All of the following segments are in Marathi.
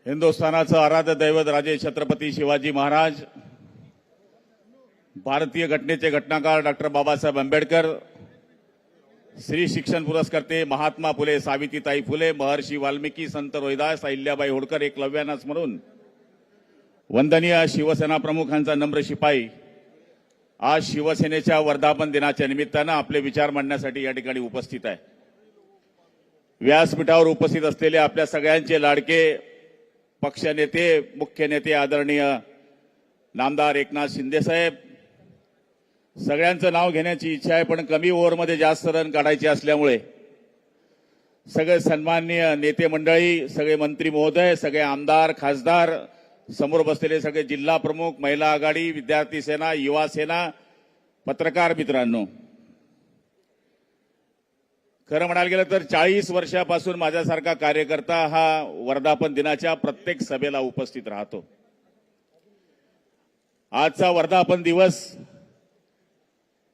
हिंदुस्थानाचं आराध्य दैवत राजे छत्रपती शिवाजी महाराज, भारतीय घटनेचे घटनाकार डॉक्टर बाबासाहेब आंबेडकर, श्री शिक्षण पुरस्कर्ते महात्मा फुले सावित्रीताई फुले, महर्षी वाल्मिकी, संत रोहिदास, अहिल्याबाई होळकर, एकलव्यांना स्मरून वंदनीय शिवसेना प्रमुखांचा नम्र शिपाई आज शिवसेनेच्या वर्धापन दिनाच्या निमित्तानं आपले विचार मांडण्यासाठी या ठिकाणी उपस्थित आहे। व्यासपीठावर उपस्थित असलेले आपल्या सगळ्यांचे लाडके पक्षनेते, मुख्य नेते आदरणीय नामदार एकनाथ शिंदे साहेब, सगळ्यांचं नाव घेण्याची इच्छा आहे, पण कमी ओव्हरमध्ये जास्त रन काढायचे असल्यामुळे सगळे सन्माननीय नेते मंडळी, सगळे मंत्री महोदय, सगळे आमदार, खासदार, समोर बसलेले सगळे जिल्हा प्रमुख, महिला आघाडी, विद्यार्थी सेना, युवा सेना, पत्रकार मित्रांनो, खरं म्हणायला गेलं तर 40 वर्षापासून माझ्यासारखा कार्यकर्ता हा वर्धापन दिनाच्या प्रत्येक सभेला उपस्थित राहतो। आजचा वर्धापन दिवस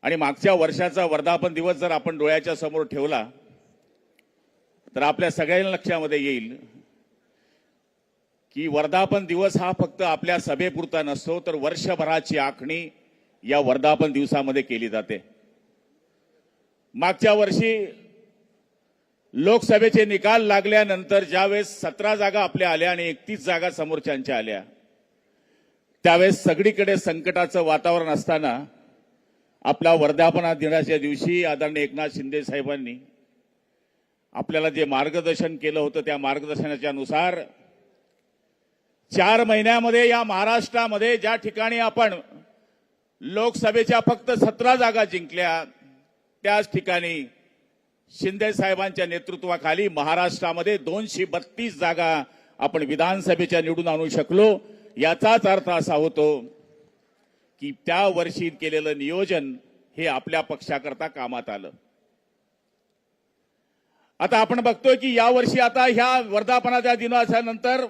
आणि मागच्या वर्षाचा वर्धापन दिवस जर आपण डोळ्याच्या समोर ठेवला तर आपल्या सगळ्यांना लक्षामध्ये येईल की वर्धापन दिवस हा फक्त आपल्या सभेपुरता नसतो, तर वर्षभराची आखणी या वर्धापन दिवसामध्ये केली जाते। मागच्या वर्षी लोकसभेचे निकाल लागल्यानंतर ज्यावेळेस 17 जागा आपल्या आल्या आणि 31 जागा समोरच्यांच्या आल्या, त्यावेळेस सगळीकडे संकटाचं वातावरण असताना आपल्या वर्धापन दिनाच्या दिवशी आदरणीय एकनाथ शिंदे साहेबांनी आपल्याला जे मार्गदर्शन केलं होतं, त्या मार्गदर्शनाच्या नुसार 4 महिन्यामध्ये या महाराष्ट्रामध्ये ज्या ठिकाणी आपण लोकसभेच्या फक्त 17 जागा जिंकल्या, त्याच ठिकाणी शिंदे साहेबांच्या नेतृत्वाखाली महाराष्ट्रामध्ये 232 जागा आपण विधानसभेच्या निवडून आणू शकलो। याचाच अर्थ असा होतो की त्या वर्षी केलेलं नियोजन हे आपल्या पक्षाकरता कामात आलं। आता आपण बघतोय की यावर्षी आता ह्या वर्धापनाच्या दिनाच्या नंतर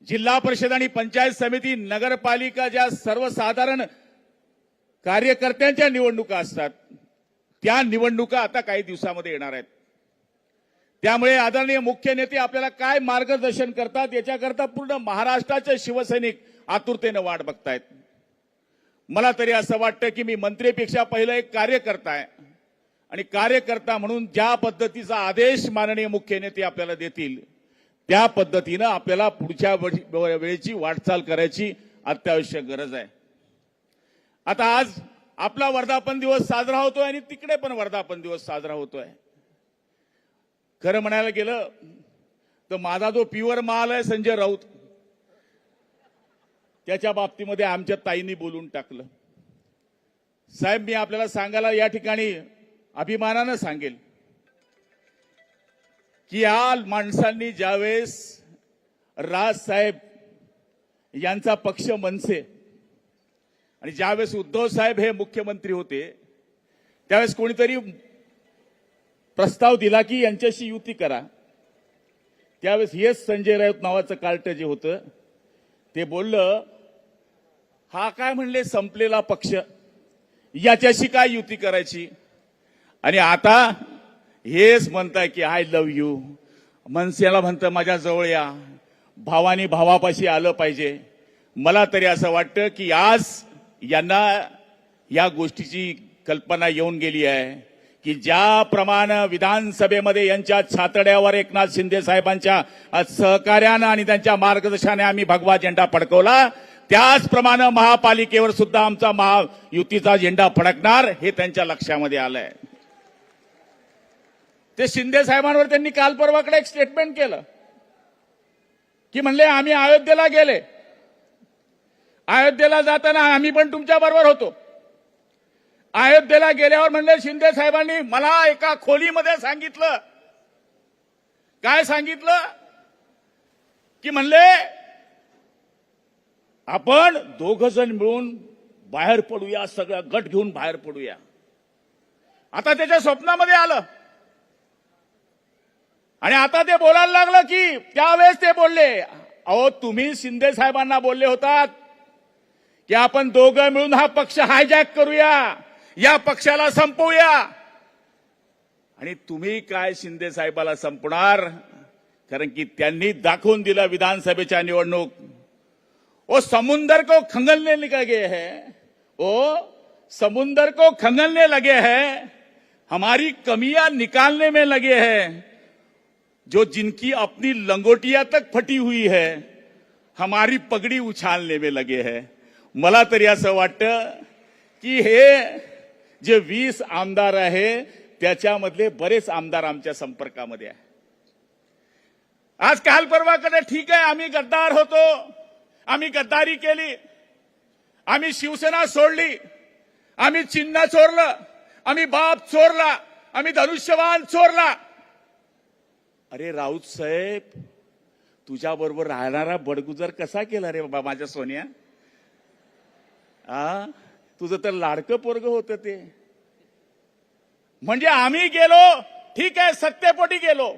जिल्हा परिषद आणि पंचायत समिती, नगरपालिका ज्या सर्वसाधारण कार्यकर्त्यांच्या निवडणुका असतात, त्या निवडणुका आता काही दिवसामध्ये येणार आहेत। त्यामुळे आदरणीय मुख्य नेते आपल्याला काय मार्गदर्शन करतात याच्याकरता पूर्ण महाराष्ट्राचे शिवसैनिक आतुरतेने वाट बघतायत। मला तरी असं वाटतं की मी मंत्रीपेक्षा पहिलं एक कार्यकर्ता आहे आणि कार्यकर्ता म्हणून ज्या पद्धतीचा आदेश माननीय मुख्य नेते आपल्याला देतील त्या पद्धतीनं आपल्याला पुढच्या वेळेची वाटचाल करायची अत्यावश्यक गरज आहे। आता आज आपला वर्धापन दिवस साजरा होतोय आणि तिकडे पण वर्धापन दिवस साजरा होतोय। खरं म्हणायला गेलं तर माझा जो प्युअर माल आहे संजय राऊत, त्याच्या बाबतीमध्ये आमच्या ताईंनी बोलून टाकलं। साहेब, मी आपल्याला सांगायला या ठिकाणी अभिमानानं सांगेल की या माणसांनी ज्यावेळेस राजसाहेब यांचा पक्ष मनसे आणि ज्यावेळेस उद्धव साहेब हे मुख्यमंत्री होते, त्यावेळेस कोणीतरी प्रस्ताव दिला की यांच्याशी युती करा। त्यावेळेस हेच संजय राऊत नावाचं कार्ट जे होतं ते बोललं, हा काय म्हणले संपलेला पक्ष, याच्याशी काय युती करायची। आणि आता हेच म्हणताय की आय लव्ह यू, मनसेला म्हणतं माझ्या जवळ या, भावानी भावापाशी आलं पाहिजे। मला तरी असं वाटतं की आज यांना या गोष्टीची कल्पना येऊन गेली आहे की ज्याप्रमाणे विधानसभेमध्ये यांच्या छातड्यावर एकनाथ शिंदे साहेबांच्या सहकार्यानं आणि त्यांच्या मार्गदर्शनाने आम्ही भगवा झेंडा फडकवला, त्याचप्रमाणे महापालिकेवर सुद्धा आमचा महायुतीचा झेंडा फडकणार हे त्यांच्या लक्षामध्ये आलंय। ते शिंदे साहेबांवर त्यांनी काल परवाकडे एक स्टेटमेंट केलं की म्हणले आम्ही अयोध्येला गेले, अयोध्येला जाताना आम्ही पण तुमच्या बरोबर होतो। अयोध्येला गेल्यावर म्हणले शिंदे साहेबांनी मला एका खोलीमध्ये सांगितलं, काय सांगितलं की म्हणले आपण 2 जण मिळून बाहेर पडूया, सगळा गट घेऊन बाहेर पडूया। आता त्याच्या स्वप्नामध्ये आलं आणि आता ते बोलायला लागलं की त्यावेळेस ते बोलले, अहो तुम्ही शिंदे साहेबांना बोलले होतात की आपण 2 मिळून हा पक्ष हायजॅक करूया, या पक्षाला संपवूया, आणि तुम्ही काय शिंदे साहेबाला संपणार, कारण की त्यांनी दाखवून दिलं विधानसभेच्या निवडणूक वो समुंदर को खंगलने लगे गए हैं, वो समुंदर को खंगलने लगे हैं, हमारी कमियां निकालने में लगे हैं, जो जिनकी अपनी लंगोटियां तक फटी हुई है हमारी पगडी उछालने में लगे हैं. मला तरी असं वाटतं की हे जे 20 आमदार आहे त्याच्यामधले बरेच आमदार आमच्या संपर्कामध्ये आहे. आज काल परवाकडे ठीक आहे आम्ही गद्दार होतो, आम्ही गद्दारी केली, आम्ही शिवसेना सोडली, आम्ही चिन्ह चोरलं, आम्ही बाप चोरला, आम्ही धनुष्यबाण चोरला. अरे राऊत साहेब, तुझ्या बरोबर राहणारा बडगुजर कसा केला रे बाबा माझ्या सोन्या? तुझं तर लाडकं पोरग होतं ते. म्हणजे आम्ही गेलो ठीक आहे, सत्तेपोटी गेलो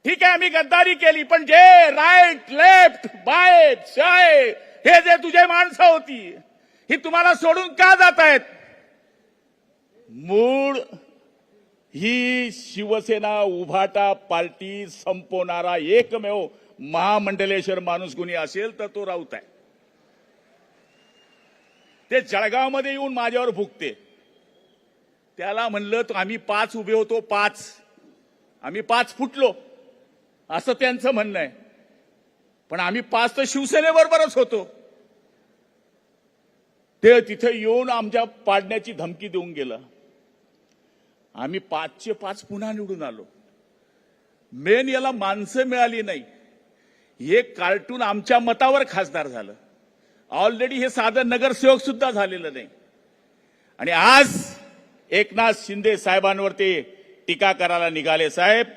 ठीक आहे, आम्ही गद्दारी केली, पण जे राईट लेफ्ट बाय शाय हे जे तुझे माणसं होती ही तुम्हाला सोडून का जात आहेत? मूळ ही शिवसेना उभाटा पार्टी संपवणारा एकमेव महामंडलेश्वर माणूस कोणी असेल तर तो राऊत आहे. ते जळगावमध्ये येऊन माझ्यावर भुकते. त्याला म्हणलं तर आम्ही 5 उभे होतो, 5 फुटलो असं त्यांचं म्हणणं आहे. पण आम्ही 5 तर शिवसेनेबरोबरच होतो. ते तिथे येऊन आमच्या पाडण्याची धमकी देऊन गेलं. आम्ही 5चे 5 पुन्हा निवडून आलो. मेन याला माणसं मिळाली नाही. हे कार्टून आमच्या मतावर खासदार झालं. ऑलरेडी हे साधं नगरसेवक सुद्धा झालेलं नाही. आणि आज एकनाथ शिंदे साहेबांवर ते टीका करायला निघाले. साहेब,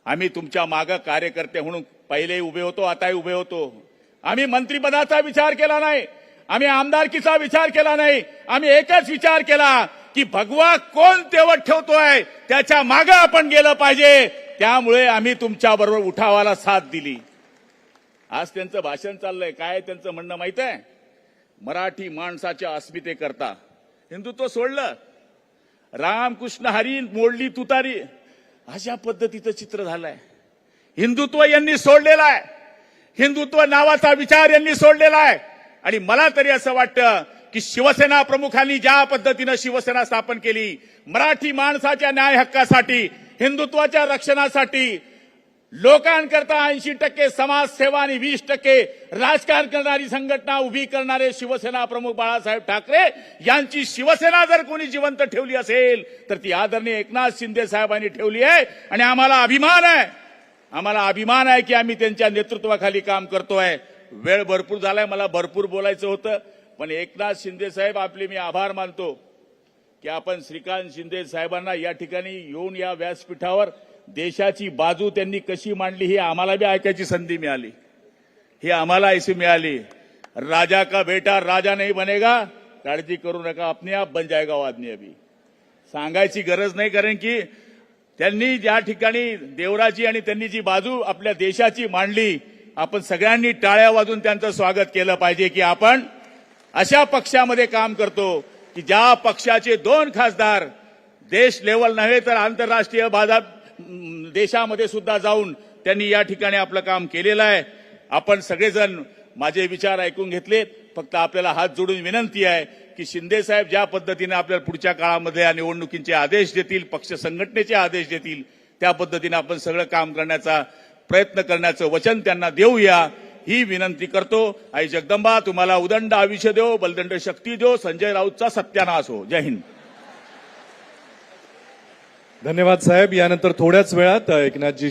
आम्ही तुमच्या मागे कार्यकर्ते म्हणून पहिले उभे होतो, आताही उभे होतो. आम्ही मंत्रिपदाचा विचार केला नाही, आम्ही आमदारकीचा विचार केला नाही. आम्ही एकच विचार केला की भगवा कोण तेवत ठेवतोय त्याच्या मागे आपण गेलं पाहिजे. त्यामुळे आम्ही तुमच्या बरोबर उठावाला साथ दिली. आज त्यांचं भाषण चाललंय. काय त्यांचं म्हणणं माहित आहे? मराठी माणसाच्या अस्मितेकरता हिंदुत्व सोडलं, रामकृष्ण हरी मोडली तुतारी, अशा पद्धतीचं चित्र झालंय. हिंदुत्व यांनी सोडलेलं आहे, हिंदुत्व नावाचा विचार यांनी सोडलेला आहे. आणि मला तरी असं वाटतं की शिवसेना प्रमुखांनी ज्या पद्धतीनं शिवसेना स्थापन केली, मराठी माणसाच्या न्याय हक्कासाठी, हिंदुत्वाच्या रक्षणासाठी, लोकांकरता 80% समाजसेवा आणि 20% राजकारण करणारी संघटना उभी करणारे शिवसेना प्रमुख बाळासाहेब ठाकरे यांची शिवसेना जर कोणी जिवंत ठेवली असेल तर ती आदरणीय एकनाथ शिंदे साहेबांनी ठेवली आहे. आणि आम्हाला अभिमान आहे की आम्ही त्यांच्या नेतृत्वाखाली काम करतोय. वेळ भरपूर झालाय, मला भरपूर बोलायचं होतं, पण एकनाथ शिंदे साहेब आपले मी आभार मानतो की आपण श्रीकांत शिंदे साहेबांना या ठिकाणी येऊन या व्यासपीठावर देशाची बाजू त्यांनी कशी मांडली ही आम्हाला बी ऐकायची संधी मिळाली, ही आम्हाला ऐसी मिळाली. राजा का बेटा राजा नहीं बनेगा, काळजी करू नका, अपने आप बन जाएगा वो आदमी. अभी सांगायची गरज नाही, कारण की त्यांनी ज्या ठिकाणी देवराजी आणि त्यांनी जी बाजू आपल्या देशाची मांडली, आपण सगळ्यांनी टाळ्या वाजून त्यांचं स्वागत केलं पाहिजे की आपण अशा पक्षामध्ये काम करतो की ज्या पक्षाचे 2 खासदार देश लेवल नव्हे तर आंतरराष्ट्रीय बाजार देशामध्ये सुद्धा जाऊन त्यांनी या ठिकाणी आपलं काम केलेलं आहे. आपण सगळेजण माझे विचार ऐकून घेतलेत. फक्त आपल्याला हात जोडून विनंती आहे की शिंदे साहेब ज्या पद्धतीने आपल्याला पुढच्या काळामध्ये या निवडणुकीचे आदेश देतील, पक्ष संघटनेचे आदेश देतील, त्या पद्धतीने आपण सगळं काम करण्याचा प्रयत्न करण्याचं वचन त्यांना देऊया ही विनंती करतो. आई जगदंबा तुम्हाला उदंड आयुष्य देव, बलदंड शक्ती देव. संजय राऊतचा सत्यानाश हो. जय हिंद. धन्यवाद साहेब. यानंतर थोड्याच वेळात एकनाथजी